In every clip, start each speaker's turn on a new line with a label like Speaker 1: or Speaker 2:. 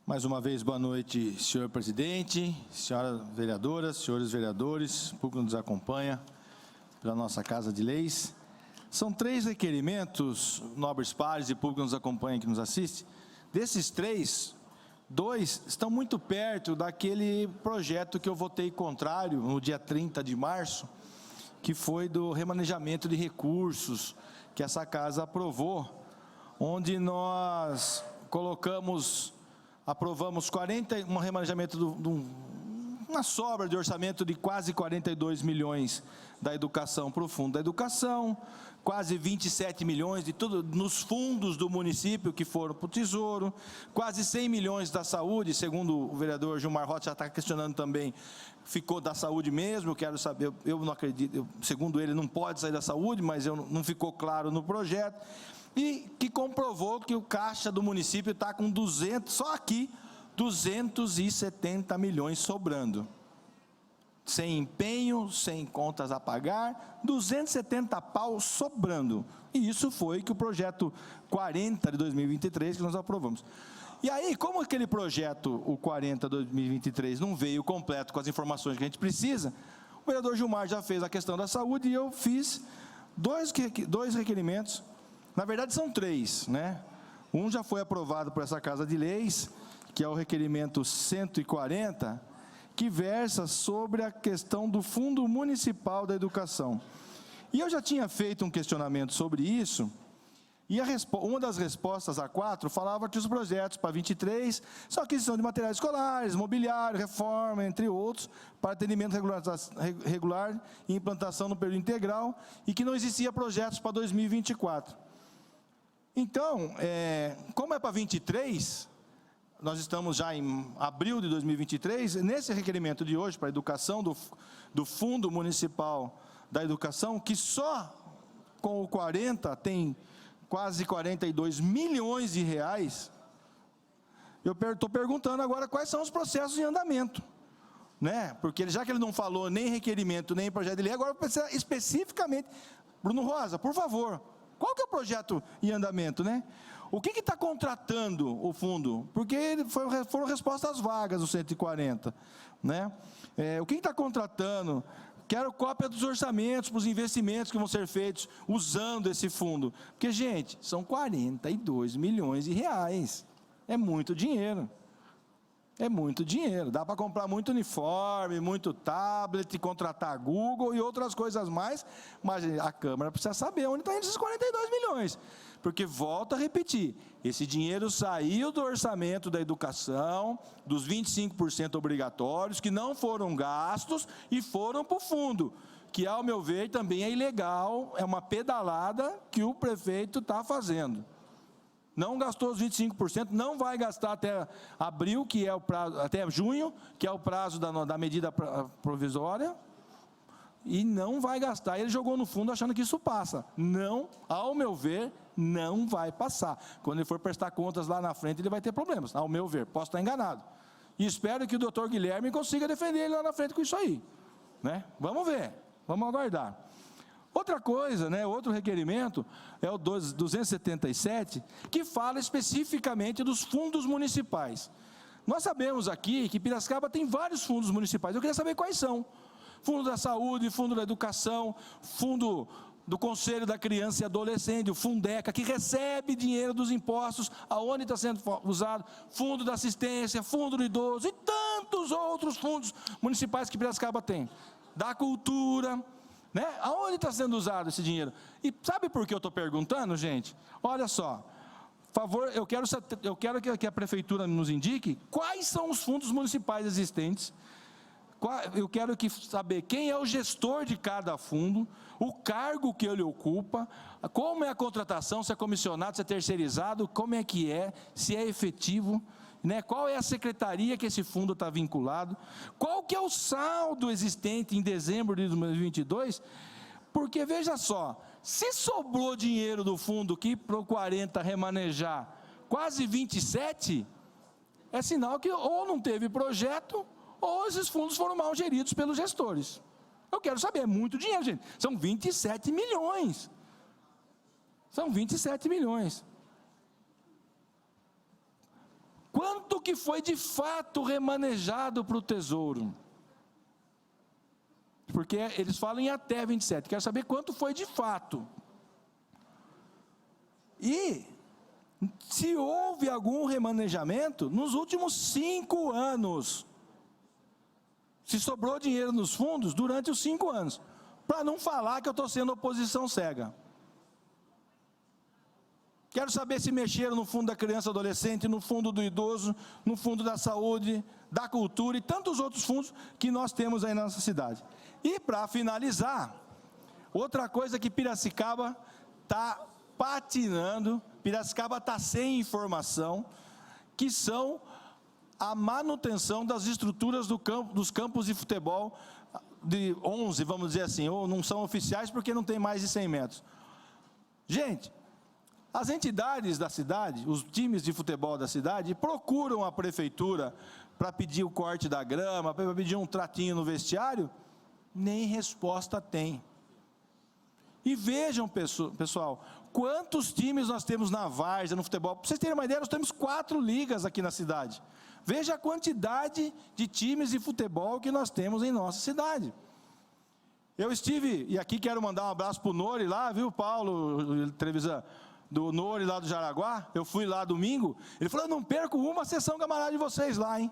Speaker 1: Mais uma vez, boa noite, senhor presidente, senhoras vereadoras, senhores vereadores, público que nos acompanha pela nossa Casa de Leis. São 3 requerimentos, nobres pares e público que nos acompanha, que nos assiste. Desses 3, 2 estão muito perto daquele projeto que eu votei contrário no dia 30 de março, que foi do remanejamento de recursos que essa casa aprovou, onde nós aprovamos um remanejamento uma sobra de orçamento de quase 42 milhões da educação para o fundo da educação, quase 27 milhões de tudo nos fundos do município que foram para o Tesouro, quase 100 milhões da saúde, segundo o vereador Gilmar Rocha já está questionando também, ficou da saúde mesmo. Eu quero saber, eu não acredito, segundo ele não pode sair da saúde, mas não ficou claro no projeto, e que comprovou que o caixa do município está com 270 milhões sobrando. Sem empenho, sem contas a pagar, 270 pau sobrando. E isso foi que o projeto 40 de 2023 que nós aprovamos. E aí, como aquele projeto, o 40 de 2023, não veio completo com as informações que a gente precisa, o vereador Gilmar já fez a questão da saúde e eu fiz dois requerimentos. Na verdade, são 3, né? Um já foi aprovado por essa Casa de Leis, que é o requerimento 140, que versa sobre a questão do Fundo Municipal da Educação. E eu já tinha feito um questionamento sobre isso, e uma das respostas a 4 falava que os projetos para 23 são aquisição de materiais escolares, mobiliário, reforma, entre outros, para atendimento regular e implantação no período integral, e que não existia projetos para 2024. Então, como é para 23, nós estamos já em abril de 2023, nesse requerimento de hoje para a educação do Fundo Municipal da Educação, que só com o 40 tem quase 42 milhões de reais, eu estou perguntando agora quais são os processos em andamento, né? Porque já que ele não falou nem requerimento, nem projeto de lei, agora precisa especificamente, Bruno Rosa, por favor, qual que é o projeto em andamento, né? O que está contratando o fundo? Porque foram respostas às vagas, os 140, né? O que está contratando? Quero cópia dos orçamentos para os investimentos que vão ser feitos usando esse fundo. Porque, gente, são 42 milhões de reais. É muito dinheiro. É muito dinheiro. Dá para comprar muito uniforme, muito tablet, contratar Google e outras coisas mais, mas a Câmara precisa saber onde estão indo esses 42 milhões. Porque, volto a repetir, esse dinheiro saiu do orçamento da educação, dos 25% obrigatórios, que não foram gastos e foram para o fundo, que, ao meu ver, também é ilegal, é uma pedalada que o prefeito está fazendo. Não gastou os 25%, não vai gastar até abril, que é o prazo, até junho, que é o prazo da medida provisória, e não vai gastar. Ele jogou no fundo achando que isso passa. Não, ao meu ver, não vai passar. Quando ele for prestar contas lá na frente, ele vai ter problemas, ao meu ver, posso estar enganado. E espero que o doutor Guilherme consiga defender ele lá na frente com isso aí, né? Vamos ver, vamos aguardar. Outra coisa, né, outro requerimento é o 277, que fala especificamente dos fundos municipais. Nós sabemos aqui que Piracicaba tem vários fundos municipais, eu queria saber quais são. Fundo da Saúde, Fundo da Educação, Fundo do Conselho da Criança e Adolescente, o Fundeca, que recebe dinheiro dos impostos, aonde está sendo usado, Fundo da Assistência, Fundo do Idoso e tantos outros fundos municipais que Piracicaba tem. Da Cultura, né? Aonde está sendo usado esse dinheiro? E sabe por que eu estou perguntando, gente? Olha só, favor, eu quero que a prefeitura nos indique quais são os fundos municipais existentes. Eu quero saber quem é o gestor de cada fundo, o cargo que ele ocupa, como é a contratação, se é comissionado, se é terceirizado, como é que é, se é efetivo, né? Qual é a secretaria que esse fundo está vinculado, qual que é o saldo existente em dezembro de 2022, porque veja só, se sobrou dinheiro do fundo que para o 40 remanejar quase 27, é sinal que ou não teve projeto, ou esses fundos foram mal geridos pelos gestores. Eu quero saber, é muito dinheiro, gente. São 27 milhões. São 27 milhões. Quanto que foi de fato remanejado para o tesouro? Porque eles falam em até 27, quero saber quanto foi de fato. E se houve algum remanejamento nos últimos 5 anos, se sobrou dinheiro nos fundos durante os 5 anos, para não falar que eu estou sendo oposição cega. Quero saber se mexeram no fundo da criança e adolescente, no fundo do idoso, no fundo da saúde, da cultura e tantos outros fundos que nós temos aí na nossa cidade. E para finalizar, outra coisa que Piracicaba está patinando, Piracicaba está sem informação, que são a manutenção das estruturas dos campos de futebol, de 11, vamos dizer assim, ou não são oficiais porque não tem mais de 100 metros. Gente, as entidades da cidade, os times de futebol da cidade, procuram a prefeitura para pedir o corte da grama, para pedir um tratinho no vestiário, nem resposta tem. E vejam, pessoal, quantos times nós temos na várzea, no futebol. Para vocês terem uma ideia, nós temos 4 ligas aqui na cidade. Veja a quantidade de times de futebol que nós temos em nossa cidade. Eu estive, e aqui quero mandar um abraço para o Nori lá, viu, Paulo, Trevisan, do Nori lá do Jaraguá. Eu fui lá domingo, ele falou, eu não perco uma sessão camarada de vocês lá, hein.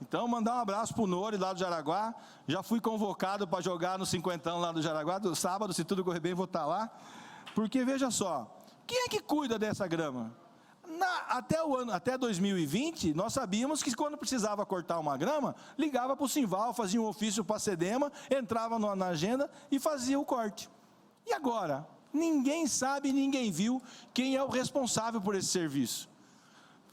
Speaker 1: Então, mandar um abraço para o Nori lá do Jaraguá. Já fui convocado para jogar no 50ão lá do Jaraguá, do sábado, se tudo correr bem, vou estar lá. Porque, veja só, quem é que cuida dessa grama? Até 2020, nós sabíamos que quando precisava cortar uma grama, ligava para o Simval, fazia um ofício para a Cedema, entrava na agenda e fazia o corte. E agora? Ninguém sabe, ninguém viu quem é o responsável por esse serviço.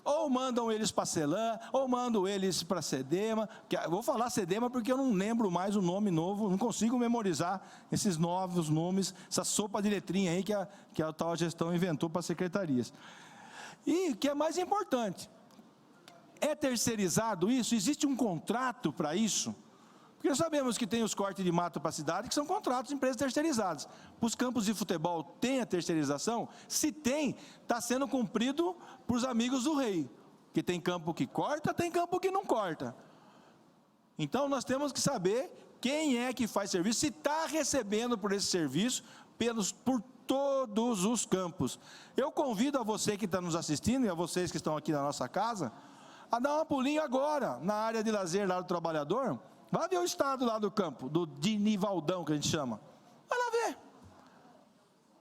Speaker 1: Ou mandam eles para a Celan, ou mandam eles para a Cedema, vou falar Cedema porque eu não lembro mais o nome novo, não consigo memorizar esses novos nomes, essa sopa de letrinha aí que a tal gestão inventou para as secretarias. E o que é mais importante, é terceirizado isso? Existe um contrato para isso? Porque nós sabemos que tem os cortes de mato para a cidade, que são contratos de empresas terceirizadas. Para os campos de futebol, tem a terceirização? Se tem, está sendo cumprido por os amigos do rei. Que tem campo que corta, tem campo que não corta. Então, nós temos que saber quem é que faz serviço, se está recebendo por esse serviço, por todos os campos. Eu convido a você que está nos assistindo, e a vocês que estão aqui na nossa casa, a dar uma pulinha agora, na área de lazer lá do trabalhador. Vai ver o estado lá do campo, do Dinivaldão, que a gente chama. Vai lá ver.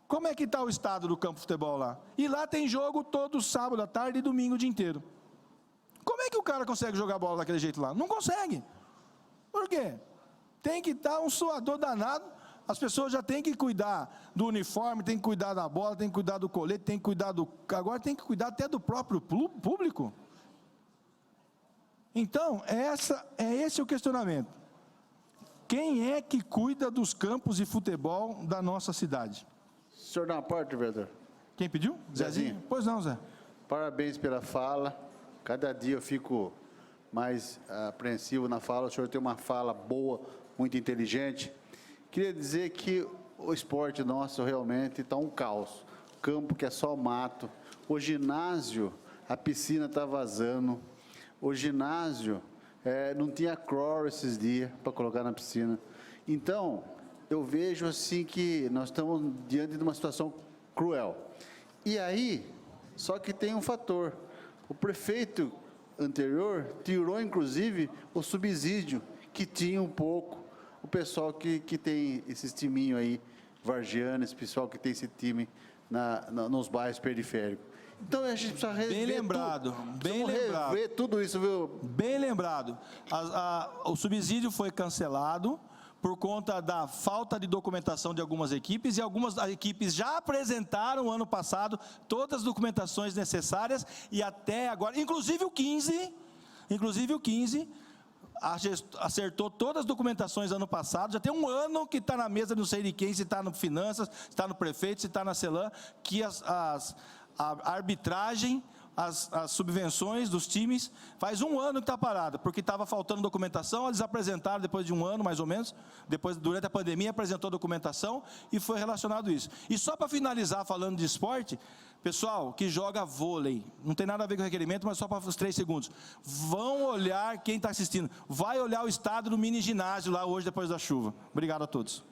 Speaker 1: Como é que está o estado do campo de futebol lá? E lá tem jogo todo sábado à tarde e domingo o dia inteiro. Como é que o cara consegue jogar bola daquele jeito lá? Não consegue. Por quê? Tem que estar um suador danado. As pessoas já têm que cuidar do uniforme, tem que cuidar da bola, tem que cuidar do colete, tem que cuidar do... Agora tem que cuidar até do próprio público. Então, esse o questionamento. Quem é que cuida dos campos de futebol da nossa cidade?
Speaker 2: O senhor dá uma parte, vereador?
Speaker 1: Quem pediu? Zezinho? Pois não, Zé.
Speaker 2: Parabéns pela fala. Cada dia eu fico mais apreensivo na fala. O senhor tem uma fala boa, muito inteligente. Queria dizer que o esporte nosso realmente está um caos. Campo que é só mato. O ginásio, a piscina está vazando. O ginásio não tinha cloro esses dias para colocar na piscina. Então, eu vejo assim que nós estamos diante de uma situação cruel. E aí, só que tem um fator. O prefeito anterior tirou, inclusive, o subsídio que tinha um pouco o pessoal que tem esses timinhos aí, vargiano, esse pessoal que tem esse time nos bairros periféricos. Então a gente precisa rever
Speaker 1: bem lembrado, bem lembrado.
Speaker 2: Rever tudo isso, viu?
Speaker 1: Bem lembrado. O subsídio foi cancelado por conta da falta de documentação de algumas equipes, e algumas equipes já apresentaram ano passado todas as documentações necessárias, e até agora, inclusive o 15, acertou todas as documentações ano passado, já tem um ano que está na mesa, não sei de quem, se está no Finanças, se está no Prefeito, se está na Celan, que a arbitragem as subvenções dos times, faz um ano que está parada, porque estava faltando documentação, eles apresentaram depois de um ano, mais ou menos, durante a pandemia, apresentou a documentação e foi relacionado isso. E só para finalizar, falando de esporte, pessoal que joga vôlei, não tem nada a ver com o requerimento, mas só para os 3 segundos, vão olhar, quem está assistindo, vai olhar o estado do mini ginásio lá hoje, depois da chuva. Obrigado a todos.